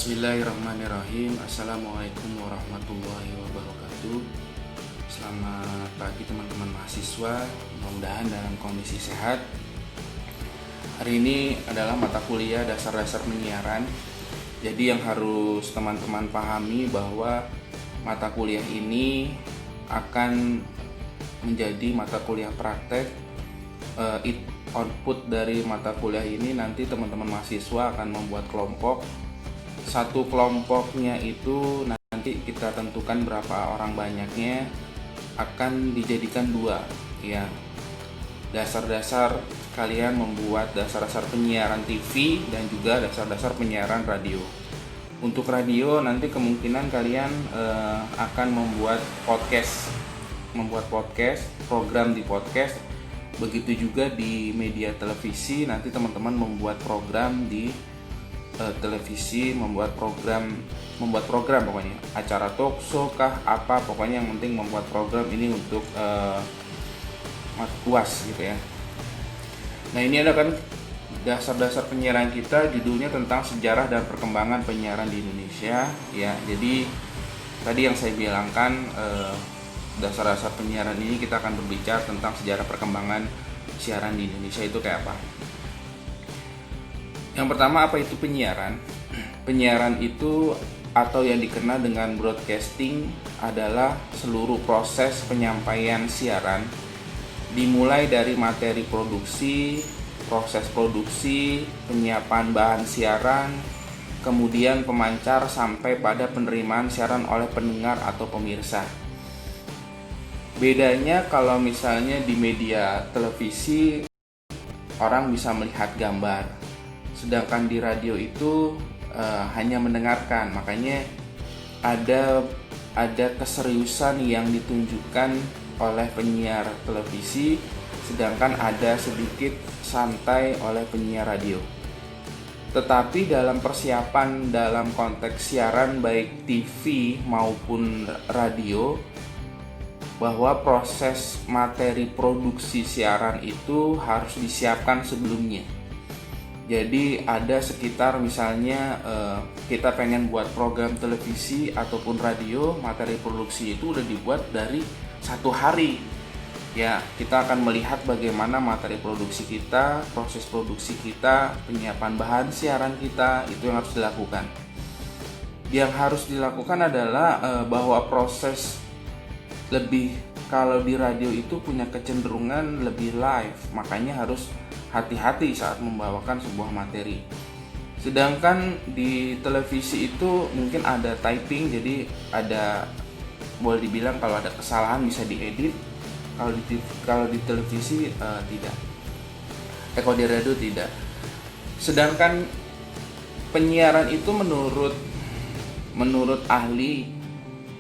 Bismillahirrahmanirrahim. Assalamualaikum warahmatullahi wabarakatuh. Selamat pagi teman-teman mahasiswa, mudah-mudahan dalam kondisi sehat. Hari ini adalah mata kuliah dasar-dasar penyiaran. Jadi yang harus teman-teman pahami bahwa mata kuliah ini akan menjadi mata kuliah praktek. Output dari mata kuliah ini nanti teman-teman mahasiswa akan membuat kelompok. Satu kelompoknya itu nanti kita tentukan berapa orang banyaknya, akan dijadikan dua ya. Dasar-dasar kalian membuat dasar-dasar penyiaran TV dan juga dasar-dasar penyiaran radio. Untuk radio nanti kemungkinan kalian akan membuat podcast, program di podcast. Begitu juga di media televisi, nanti teman-teman membuat program di televisi, membuat program pokoknya, acara talk show kah apa, pokoknya yang penting membuat program ini untuk UAS gitu ya. Nah, ini ada kan dasar-dasar penyiaran kita, judulnya tentang sejarah dan perkembangan penyiaran di Indonesia ya. Jadi tadi yang saya bilangkan, dasar-dasar penyiaran ini kita akan berbicara tentang sejarah perkembangan siaran di Indonesia itu kayak apa. Yang pertama, apa itu penyiaran? Penyiaran itu atau yang dikenal dengan broadcasting adalah seluruh proses penyampaian siaran, dimulai dari materi produksi, proses produksi, penyiapan bahan siaran, kemudian pemancar sampai pada penerimaan siaran oleh pendengar atau pemirsa. Bedanya kalau misalnya di media televisi orang bisa melihat gambar, sedangkan di radio itu hanya mendengarkan. Makanya ada keseriusan yang ditunjukkan oleh penyiar televisi, sedangkan ada sedikit santai oleh penyiar radio. Tetapi dalam persiapan dalam konteks siaran baik TV maupun radio, bahwa proses materi produksi siaran itu harus disiapkan sebelumnya. Jadi ada sekitar misalnya kita pengen buat program televisi ataupun radio, materi produksi itu udah dibuat dari 1 hari. Ya, kita akan melihat bagaimana materi produksi kita, proses produksi kita, penyiapan bahan siaran kita, itu yang harus dilakukan. Yang harus dilakukan adalah bahwa proses lebih, kalau di radio itu punya kecenderungan lebih live, makanya harus hati-hati saat membawakan sebuah materi. Sedangkan di televisi itu mungkin ada typing, jadi ada, boleh dibilang kalau ada kesalahan bisa diedit. Kalau di televisi tidak. Kalau di radio tidak. Sedangkan penyiaran itu menurut ahli,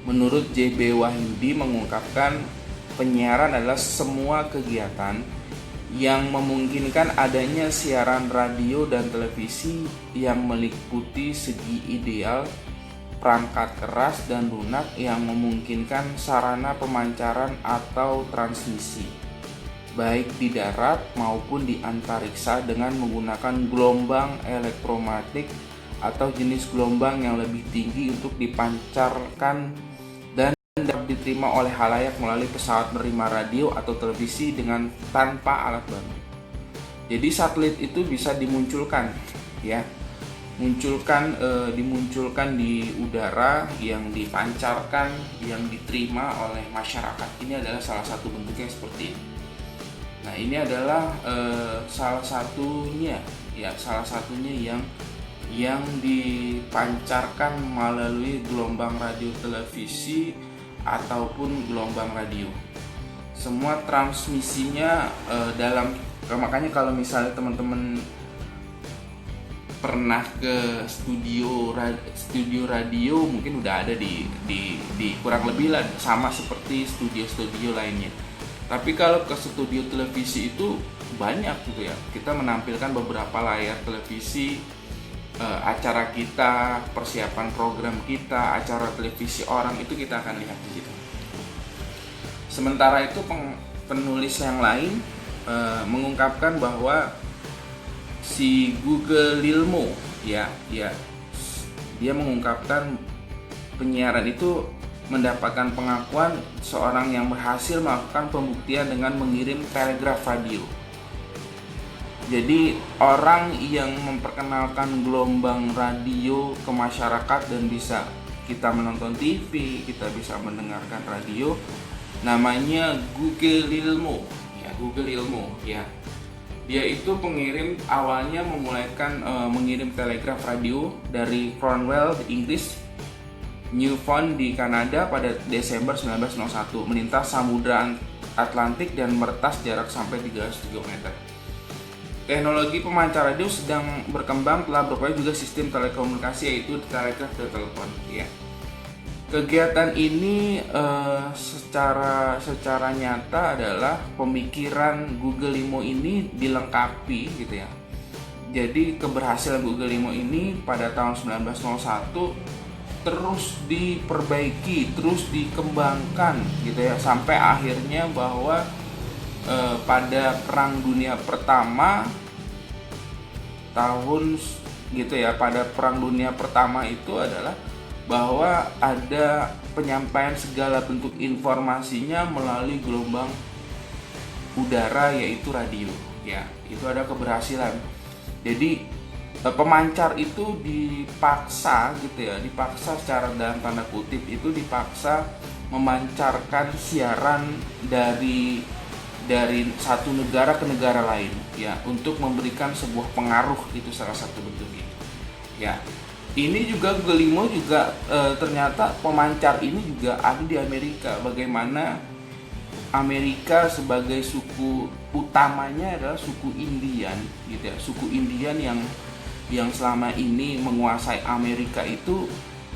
menurut JB Wahyudi mengungkapkan, penyiaran adalah semua kegiatan yang memungkinkan adanya siaran radio dan televisi yang meliputi segi ideal, perangkat keras dan lunak yang memungkinkan sarana pemancaran atau transmisi, baik di darat maupun di antariksa dengan menggunakan gelombang elektromagnetik atau jenis gelombang yang lebih tinggi untuk dipancarkan dan dapat diterima oleh khalayak melalui pesawat penerima radio atau televisi dengan tanpa alat bantu. Jadi satelit itu bisa dimunculkan ya, dimunculkan di udara, yang dipancarkan, yang diterima oleh masyarakat. Ini adalah salah satu bentuknya seperti ini. Nah, ini adalah salah satunya yang dipancarkan melalui gelombang radio televisi ataupun gelombang radio. Semua transmisinya makanya kalau misalnya teman-teman pernah ke studio radio, mungkin udah ada di kurang lebih lah sama seperti studio lainnya. Tapi kalau ke studio televisi itu banyak gitu ya. Kita menampilkan beberapa layar televisi, acara kita, persiapan program kita, acara televisi orang, itu kita akan lihat di situ. Sementara itu penulis yang lain mengungkapkan bahwa si Google Lilmo ya Dia mengungkapkan penyiaran itu mendapatkan pengakuan seorang yang berhasil melakukan pembuktian dengan mengirim telegraf radio. Jadi orang yang memperkenalkan gelombang radio ke masyarakat dan bisa kita menonton TV, kita bisa mendengarkan radio, namanya Google Ilmu. Ya, Google Ilmu ya. Dia itu pengirim awalnya mengirim telegraf radio dari Cornwall di Inggris, Newfoundland di Kanada pada Desember 1901, melintas Samudra Atlantik dan meretas jarak sampai 300 km. Teknologi pemancar radio sedang berkembang, telah berupaya juga sistem telekomunikasi yaitu telegraf dan telepon. Ya. Kegiatan ini secara nyata adalah pemikiran Google Limo ini dilengkapi gitu ya. Jadi keberhasilan Google Limo ini pada tahun 1901 terus diperbaiki, terus dikembangkan gitu ya, sampai akhirnya bahwa pada Perang Dunia Pertama pada Perang Dunia Pertama itu adalah bahwa ada penyampaian segala bentuk informasinya melalui gelombang udara yaitu radio ya. Itu ada keberhasilan. Jadi pemancar itu dipaksa secara dalam tanda kutip itu dipaksa memancarkan siaran dari satu negara ke negara lain ya, untuk memberikan sebuah pengaruh. Itu salah satu bentuknya ya. Ini juga Google Limo juga ternyata pemancar ini juga ada di Amerika. Bagaimana Amerika sebagai suku utamanya adalah suku Indian gitu ya. Suku Indian yang selama ini menguasai Amerika itu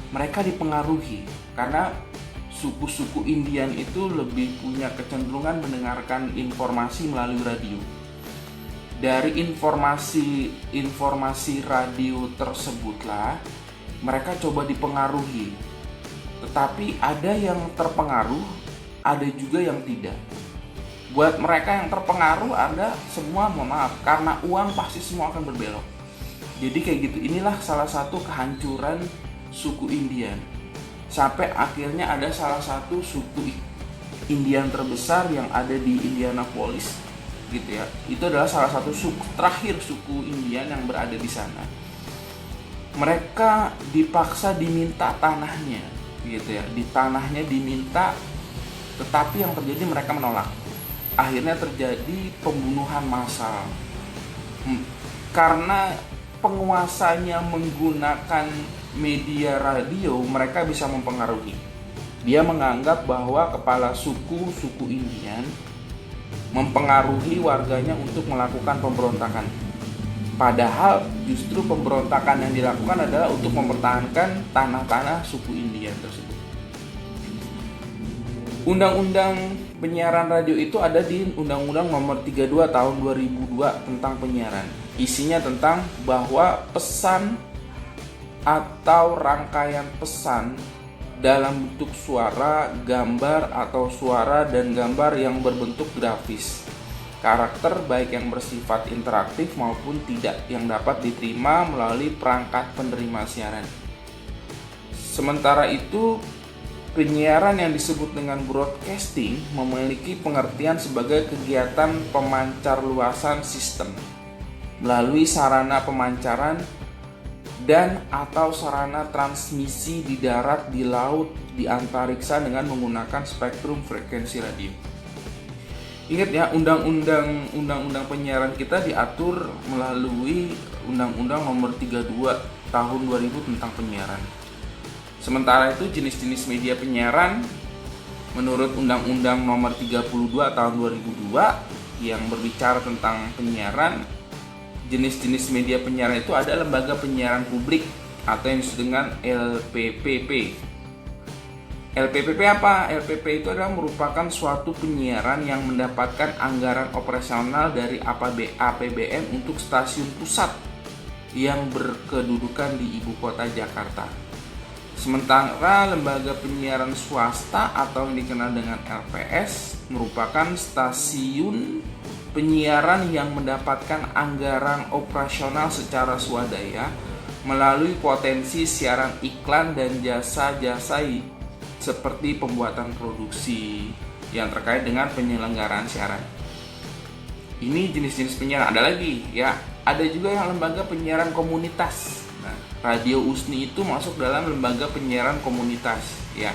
mereka dipengaruhi karena suku-suku Indian itu lebih punya kecenderungan mendengarkan informasi melalui radio. Dari informasi radio tersebutlah mereka coba dipengaruhi. Tetapi ada yang terpengaruh, ada juga yang tidak. Buat mereka yang terpengaruh, ada semua mohon maaf, karena uang pasti semua akan berbelok. Jadi kayak gitu. Inilah salah satu kehancuran suku Indian. Sampai akhirnya ada salah satu suku Indian terbesar yang ada di Indianapolis gitu ya. Itu adalah salah satu terakhir suku Indian yang berada di sana. Mereka dipaksa diminta tanahnya gitu ya. Di tanahnya diminta, tetapi yang terjadi mereka menolak. Akhirnya terjadi pembunuhan massal. Karena penguasanya menggunakan media radio, mereka bisa mempengaruhi. Dia menganggap bahwa kepala suku Indian mempengaruhi warganya untuk melakukan pemberontakan. Padahal justru pemberontakan yang dilakukan adalah untuk mempertahankan tanah-tanah suku Indian tersebut. Undang-undang penyiaran radio itu ada di Undang-Undang Nomor 32 Tahun 2002 tentang penyiaran. Isinya tentang bahwa pesan atau rangkaian pesan dalam bentuk suara, gambar atau suara dan gambar yang berbentuk grafis, karakter baik yang bersifat interaktif maupun tidak, yang dapat diterima melalui perangkat penerima siaran. Sementara itu, penyiaran yang disebut dengan broadcasting memiliki pengertian sebagai kegiatan pemancar luasan sistem melalui sarana pemancaran dan atau sarana transmisi di darat, di laut, di antariksa dengan menggunakan spektrum frekuensi radio. Ingat ya, undang-undang penyiaran kita diatur melalui Undang-Undang Nomor 32 Tahun 2000 tentang penyiaran. Sementara itu jenis-jenis media penyiaran menurut Undang-Undang Nomor 32 Tahun 2002 yang berbicara tentang penyiaran, jenis-jenis media penyiaran itu ada lembaga penyiaran publik atau yang disebut dengan LPPP. LPPP apa? LPP itu adalah merupakan suatu penyiaran yang mendapatkan anggaran operasional dari APBN untuk stasiun pusat yang berkedudukan di ibu kota Jakarta. Sementara lembaga penyiaran swasta atau yang dikenal dengan LPS merupakan stasiun penyiaran yang mendapatkan anggaran operasional secara swadaya melalui potensi siaran iklan dan jasa-jasa seperti pembuatan produksi yang terkait dengan penyelenggaraan siaran. Ini jenis-jenis penyiaran. Ada lagi ya, ada juga yang lembaga penyiaran komunitas. Nah, Radio USNI itu masuk dalam lembaga penyiaran komunitas ya.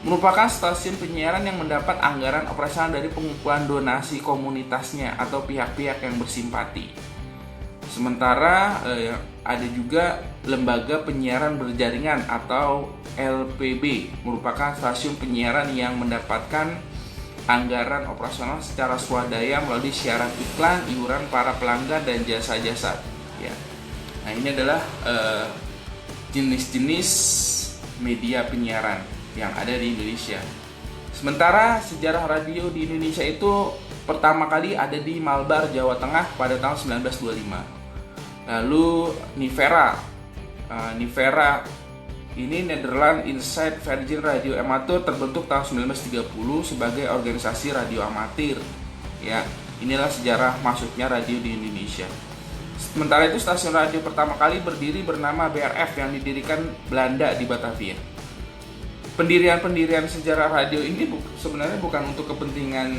Merupakan stasiun penyiaran yang mendapat anggaran operasional dari pengumpulan donasi komunitasnya atau pihak-pihak yang bersimpati. Sementara ada juga lembaga penyiaran berjaringan atau LPB, merupakan stasiun penyiaran yang mendapatkan anggaran operasional secara swadaya melalui siaran iklan, iuran para pelanggan dan jasa-jasa. Ya. Nah, ini adalah jenis-jenis media penyiaran yang ada di Indonesia. Sementara sejarah radio di Indonesia itu pertama kali ada di Malbar, Jawa Tengah pada tahun 1925. Lalu Nivera ini Nederland Inside Virgin Radio Amateur terbentuk tahun 1930 sebagai organisasi radio amatir. Ya, inilah sejarah masuknya radio di Indonesia. Sementara itu stasiun radio pertama kali berdiri bernama BRF yang didirikan Belanda di Batavia. Pendirian sejarah radio ini sebenarnya bukan untuk kepentingan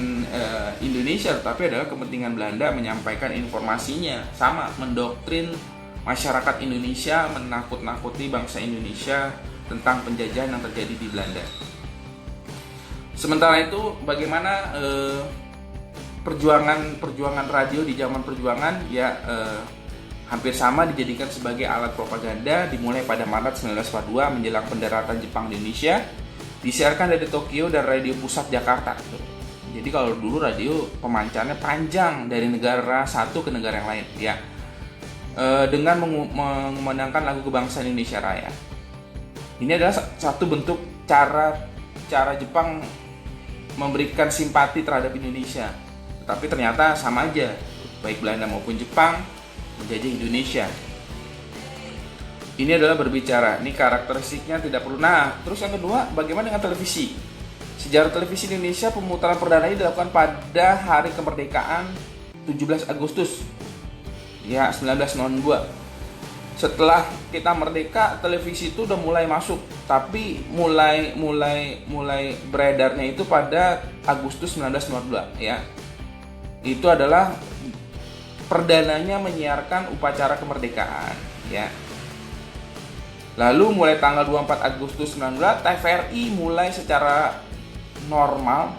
Indonesia, tapi adalah kepentingan Belanda menyampaikan informasinya, sama mendoktrin masyarakat Indonesia, menakut-nakuti bangsa Indonesia tentang penjajahan yang terjadi di Belanda. Sementara itu, bagaimana perjuangan radio di zaman perjuangan ya hampir sama dijadikan sebagai alat propaganda dimulai pada Maret 1942 menjelang pendaratan Jepang di Indonesia, disiarkan dari Tokyo dan Radio Pusat Jakarta. Jadi kalau dulu radio pemancarnya panjang dari negara satu ke negara yang lain ya, dengan mengumandangkan lagu kebangsaan Indonesia Raya. Ini adalah satu bentuk cara Jepang memberikan simpati terhadap Indonesia. Tapi ternyata sama aja, baik Belanda maupun Jepang menjajah Indonesia. Ini adalah berbicara, ini karakteristiknya tidak perlu. Nah, terus yang kedua, bagaimana dengan televisi? Sejarah televisi Indonesia, pemutaran perdana ini dilakukan pada hari kemerdekaan 17 Agustus ya 1992. Setelah kita merdeka, televisi itu udah mulai masuk, tapi mulai beredarnya itu pada Agustus 1992 ya. Itu adalah perdananya menyiarkan upacara kemerdekaan ya. Lalu mulai tanggal 24 Agustus 1992 TVRI mulai secara normal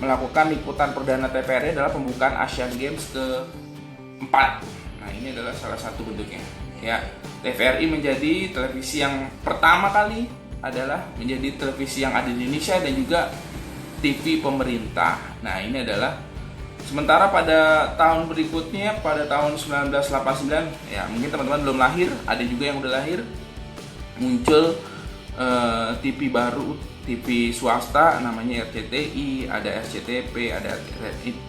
melakukan liputan perdana. TVRI adalah pembukaan Asian Games ke-4. Nah, ini adalah salah satu bentuknya ya. TVRI menjadi televisi yang pertama kali adalah menjadi televisi yang ada di Indonesia dan juga TV pemerintah. Nah, ini adalah sementara pada tahun berikutnya, pada tahun 1989, ya mungkin teman-teman belum lahir, ada juga yang udah lahir, muncul TV baru, TV swasta namanya RCTI, ada SCTP, ada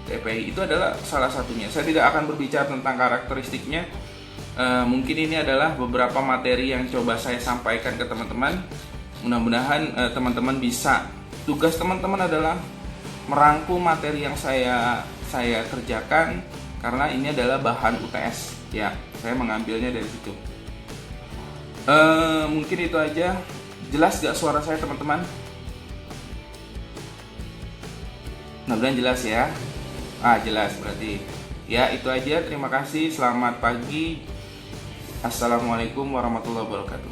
TPI. Itu adalah salah satunya. Saya tidak akan berbicara tentang karakteristiknya. Mungkin ini adalah beberapa materi yang coba saya sampaikan ke teman-teman. Mudah-mudahan teman-teman bisa. Tugas teman-teman adalah merangkum materi yang saya kerjakan, karena ini adalah bahan UTS ya, saya mengambilnya dari situ. Mungkin itu aja. Jelas gak suara saya teman-teman? Mudah-mudahan jelas ya. Jelas berarti ya. Itu aja, terima kasih, selamat pagi, assalamualaikum warahmatullahi wabarakatuh.